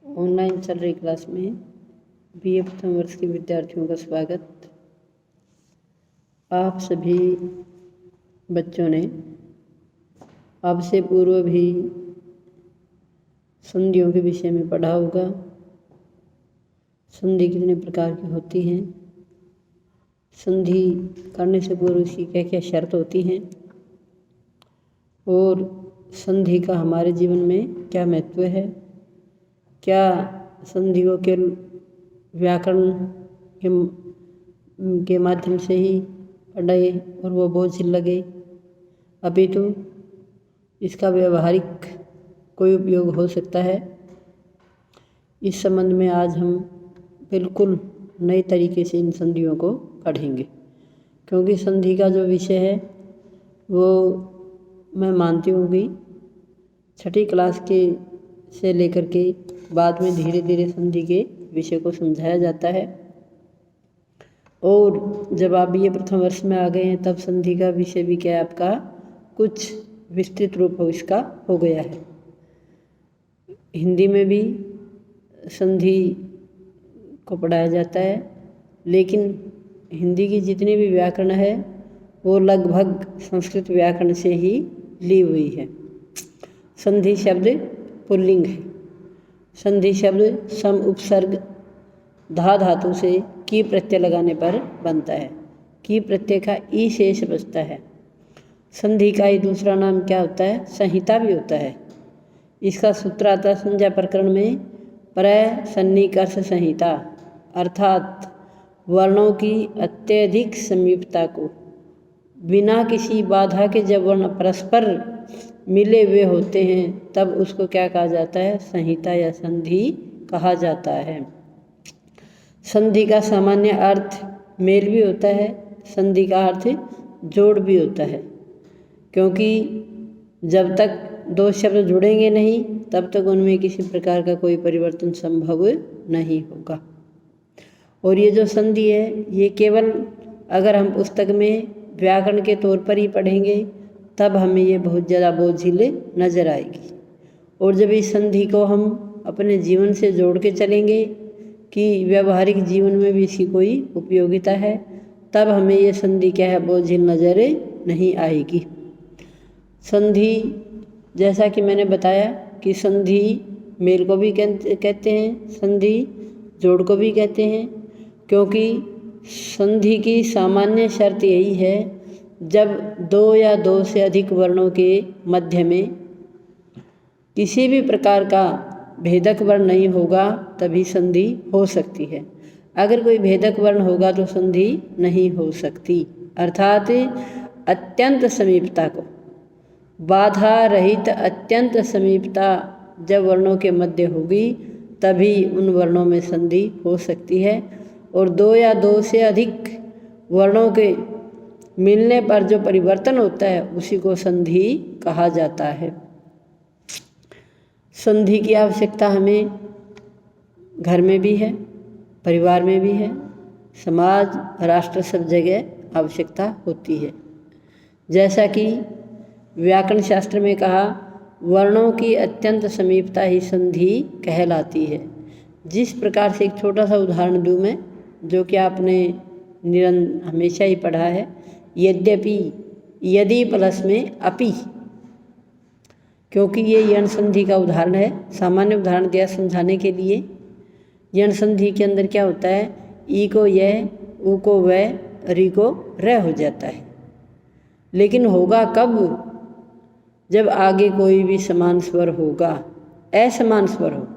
Online चल रही class में बीए प्रथम वर्ष के विद्यार्थियों का स्वागत। आप सभी बच्चों ने अब से पूर्व भी संधियों के विषय में पढ़ा होगा। संधि कितने प्रकार की होती हैं, संधि करने से पूर्व उसकी क्या क्या शर्त होती हैं और संधि का हमारे जीवन में क्या महत्व है। क्या संधियों के व्याकरण के माध्यम से ही पढ़े और वो बोझ लगे, अभी तो इसका व्यवहारिक कोई उपयोग हो सकता है। इस संबंध में आज हम बिल्कुल नए तरीके से इन संधियों को पढ़ेंगे, क्योंकि संधि का जो विषय है वो मैं मानती हूँ कि छठी क्लास के से लेकर के बाद में धीरे धीरे संधि के विषय को समझाया जाता है, और जब आप ये प्रथम वर्ष में आ गए हैं तब संधि का विषय भी क्या है, आपका कुछ विस्तृत रूप इसका हो गया है। हिंदी में भी संधि को पढ़ाया जाता है, लेकिन हिंदी की जितनी भी व्याकरण है वो लगभग संस्कृत व्याकरण से ही ली हुई है। संधि शब्द पुल्लिंग है। संधि शब्द सम उपसर्ग धा धातु से की प्रत्यय लगाने पर बनता है। की प्रत्यय का ई शेष बचता है। संधि का ही दूसरा नाम क्या होता है, संहिता भी होता है। इसका सूत्र आता है संज्ञा प्रकरण में प्रसन्निकर्ष संहिता, अर्थात वर्णों की अत्यधिक समीपता को बिना किसी बाधा के जब वर्ण परस्पर मिले हुए होते हैं तब उसको क्या कहा जाता है, संहिता या संधि कहा जाता है। संधि का सामान्य अर्थ मेल भी होता है, संधि का अर्थ जोड़ भी होता है, क्योंकि जब तक दो शब्द जुड़ेंगे नहीं तब तक उनमें किसी प्रकार का कोई परिवर्तन संभव नहीं होगा। और ये जो संधि है ये केवल अगर हम पुस्तक में व्याकरण के तौर पर ही पढ़ेंगे तब हमें ये बहुत ज़्यादा बोझिल नज़र आएगी, और जब इस संधि को हम अपने जीवन से जोड़ के चलेंगे कि व्यवहारिक जीवन में भी इसकी कोई उपयोगिता है, तब हमें ये संधि क्या है, बोझिल नज़र नहीं आएगी। संधि जैसा कि मैंने बताया कि संधि मेल को भी कहते हैं, संधि जोड़ को भी कहते हैं, क्योंकि संधि की सामान्य शर्त यही है जब दो या दो से अधिक वर्णों के मध्य में किसी भी प्रकार का भेदक वर्ण नहीं होगा तभी संधि हो सकती है। अगर कोई भेदक वर्ण होगा तो संधि नहीं हो सकती। अर्थात अत्यंत समीपता को, बाधा रहित अत्यंत समीपता जब वर्णों के मध्य होगी तभी उन वर्णों में संधि हो सकती है, और दो या दो से अधिक वर्णों के मिलने पर जो परिवर्तन होता है उसी को संधि कहा जाता है। संधि की आवश्यकता हमें घर में भी है, परिवार में भी है, समाज राष्ट्र सब जगह आवश्यकता होती है। जैसा कि व्याकरण शास्त्र में कहा, वर्णों की अत्यंत समीपता ही संधि कहलाती है। जिस प्रकार से एक छोटा सा उदाहरण दूँ मैं, जो कि आपने हमेशा ही पढ़ा है, यद्यपि, यदि प्लस में अपि, क्योंकि ये यण संधि का उदाहरण है। सामान्य उदाहरण दिया समझाने के लिए। यण संधि के अंदर क्या होता है, ई को य, उ को व, री को र हो जाता है, लेकिन होगा कब, जब आगे कोई भी समान स्वर होगा। असमान स्वर हो,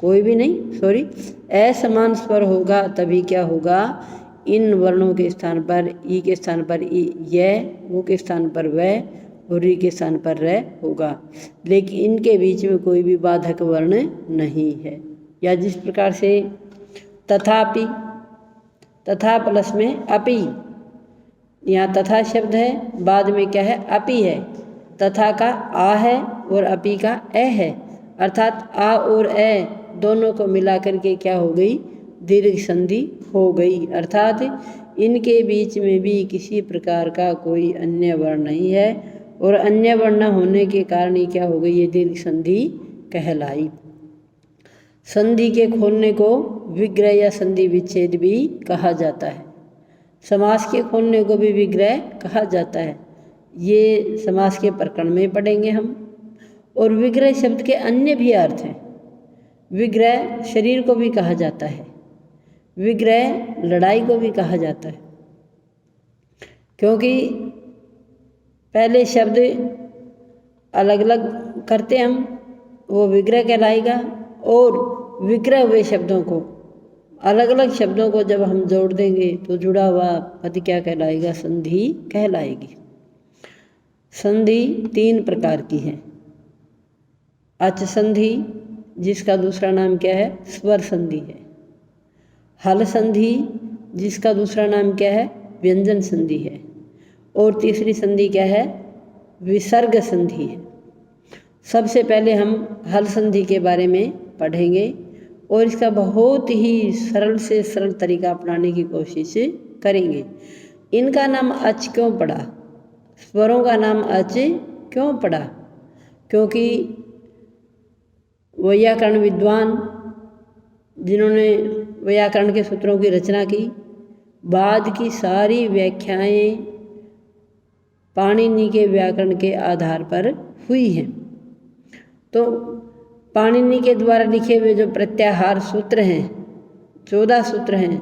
कोई भी नहीं, सॉरी, असमान स्वर होगा तभी क्या होगा, इन वर्णों के स्थान पर ई के स्थान पर य, उ के स्थान पर व और री के स्थान पर र होगा, लेकिन इनके बीच में कोई भी बाधक वर्ण नहीं है। या जिस प्रकार से तथापि, तथा प्लस में अपि, यहाँ तथा शब्द है, बाद में क्या है, अपि है। तथा का आ है और अपि का ए है, अर्थात आ और ए दोनों को मिलाकर के क्या हो गई, दीर्घ संधि हो गई। अर्थात इनके बीच में भी किसी प्रकार का कोई अन्य वर्ण नहीं है, और अन्य वर्ण होने के कारण ही क्या हो गई, ये दीर्घ संधि कहलाई। संधि के खोलने को विग्रह या संधि विच्छेद भी कहा जाता है। समास के खोलने को भी विग्रह कहा जाता है। ये समास के प्रकरण में पढ़ेंगे हम। और विग्रह शब्द के अन्य भी अर्थ हैं। विग्रह शरीर को भी कहा जाता है, विग्रह लड़ाई को भी कहा जाता है, क्योंकि पहले शब्द अलग अलग करते हम, वो विग्रह कहलाएगा। और विग्रह हुए शब्दों को, अलग अलग शब्दों को जब हम जोड़ देंगे तो जुड़ा हुआ पद क्या कहलाएगा? संधि कहलाएगी। संधि 3 प्रकार की है। अच संधि, जिसका दूसरा नाम क्या है? स्वर संधि है। हल संधि, जिसका दूसरा नाम क्या है? व्यंजन संधि है। और तीसरी संधि क्या है? विसर्ग संधि है। सबसे पहले हम हल संधि के बारे में पढ़ेंगे और इसका बहुत ही सरल से सरल तरीका अपनाने की कोशिश करेंगे। इनका नाम अच क्यों पड़ा? स्वरों का नाम अच क्यों पड़ा? क्योंकि वैयाकरण विद्वान जिन्होंने वैयाकरण के सूत्रों की रचना की, बाद की सारी व्याख्याएं पाणिनि के व्याकरण के आधार पर हुई हैं। तो पाणिनि के द्वारा लिखे हुए जो प्रत्याहार सूत्र हैं, 14 सूत्र हैं,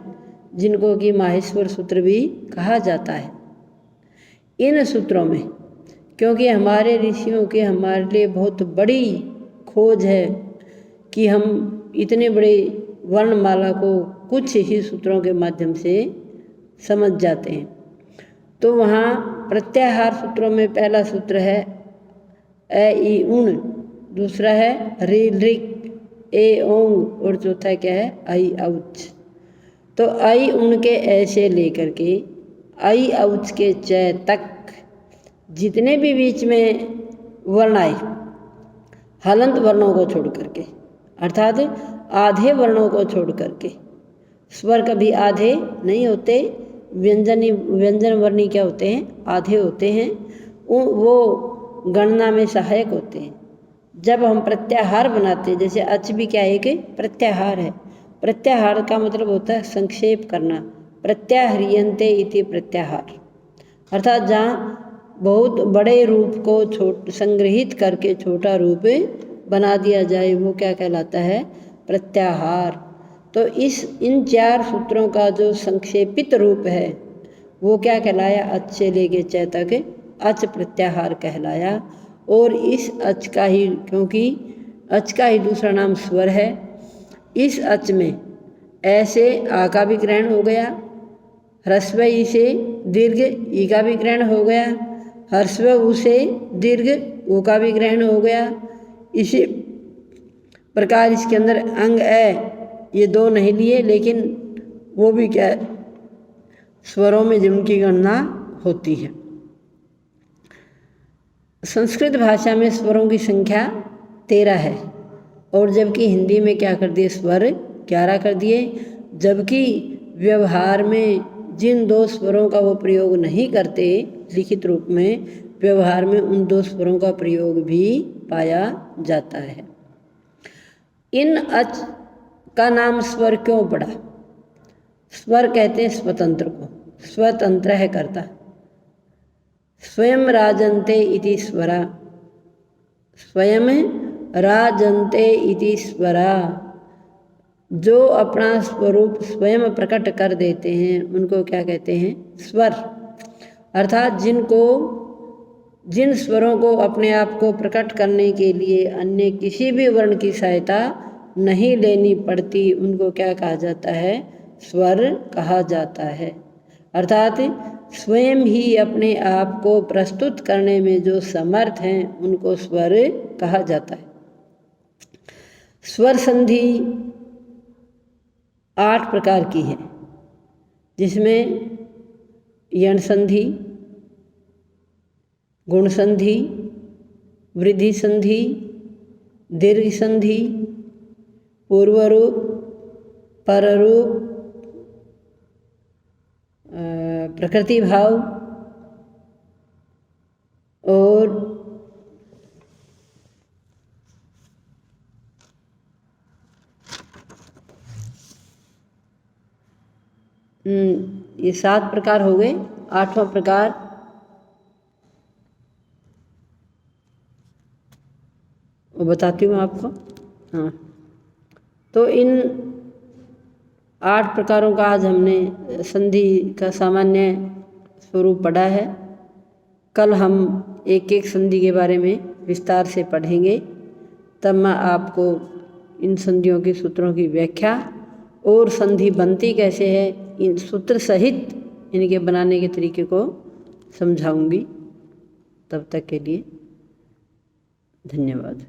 जिनको कि माहेश्वर सूत्र भी कहा जाता है। इन सूत्रों में, क्योंकि हमारे ऋषियों के हमारे लिए बहुत बड़ी खोज है कि हम इतने बड़े वर्णमाला को कुछ ही सूत्रों के माध्यम से समझ जाते हैं। तो वहाँ प्रत्याहार सूत्रों में पहला सूत्र है ए ई उण, दूसरा है रि ऋक ए ओंग, और चौथा क्या है? आई औच। तो आई उण के ऐसे लेकर के आई औच के च तक जितने भी बीच में वर्ण आए, हलंत वर्णों को छोड़ करके, अर्थात आधे वर्णों को छोड़ करके, स्वर कभी आधे नहीं होते, व्यंजन वर्णी क्या होते हैं? आधे होते हैं। वो गणना में सहायक होते हैं। जब हम प्रत्याहार बनाते हैं, जैसे अच भी क्या एक प्रत्याहार है। प्रत्याहार का मतलब होता है संक्षेप करना। प्रत्याह्रियन्ते इति प्रत्याहार, अर्थात जहाँ बहुत बड़े रूप को संग्रहित करके छोटा रूप बना दिया जाए, वो क्या कहलाता है? प्रत्याहार। तो इन 4 सूत्रों का जो संक्षेपित रूप है वो क्या कहलाया? अच से लेके च तक अच प्रत्याहार कहलाया। और इस अच का ही, क्योंकि अच का ही दूसरा नाम स्वर है, इस अच में ऐसे आ का भी ग्रहण हो गया, ह्रस्व ई से दीर्घ ई का भी ग्रहण हो गया, ह्रस्व उ से दीर्घ उ का भी ग्रहण हो गया। इसी प्रकार इसके अंदर अंग ए, ये 2 नहीं लिए, लेकिन वो भी क्या है? स्वरों में जिनकी गणना होती है। संस्कृत भाषा में स्वरों की संख्या 13 है, और जबकि हिंदी में क्या कर दिए? स्वर 11 कर दिए। जबकि व्यवहार में जिन 2 स्वरों का वो प्रयोग नहीं करते लिखित रूप में, व्यवहार में उन 2 स्वरों का प्रयोग भी पाया जाता है। इन अच का नाम स्वर क्यों पड़ा? स्वर कहते हैं स्वतंत्र को, स्वतंत्र है कर्ता। स्वयं राजन्ते इति स्वरा, स्वयं राजन्ते इति स्वरा, जो अपना स्वरूप स्वयं प्रकट कर देते हैं उनको क्या कहते हैं? स्वर। अर्थात जिन स्वरों को अपने आप को प्रकट करने के लिए अन्य किसी भी वर्ण की सहायता नहीं लेनी पड़ती, उनको क्या कहा जाता है? स्वर कहा जाता है। अर्थात स्वयं ही अपने आप को प्रस्तुत करने में जो समर्थ हैं उनको स्वर कहा जाता है। स्वर संधि 8 प्रकार की है, जिसमें यण संधि, गुण संधि, वृद्धि संधि, दीर्घ संधि, पूर्वरूप, पररूप, प्रकृति भाव और ये 7 प्रकार हो गए। 8वां प्रकार वो बताती हूँ आपको। हाँ, तो इन 8 प्रकारों का आज हमने संधि का सामान्य स्वरूप पढ़ा है। कल हम एक एक संधि के बारे में विस्तार से पढ़ेंगे। तब मैं आपको इन संधियों के सूत्रों की व्याख्या और संधि बनती कैसे है, इन सूत्र सहित इनके बनाने के तरीके को समझाऊंगी। तब तक के लिए धन्यवाद।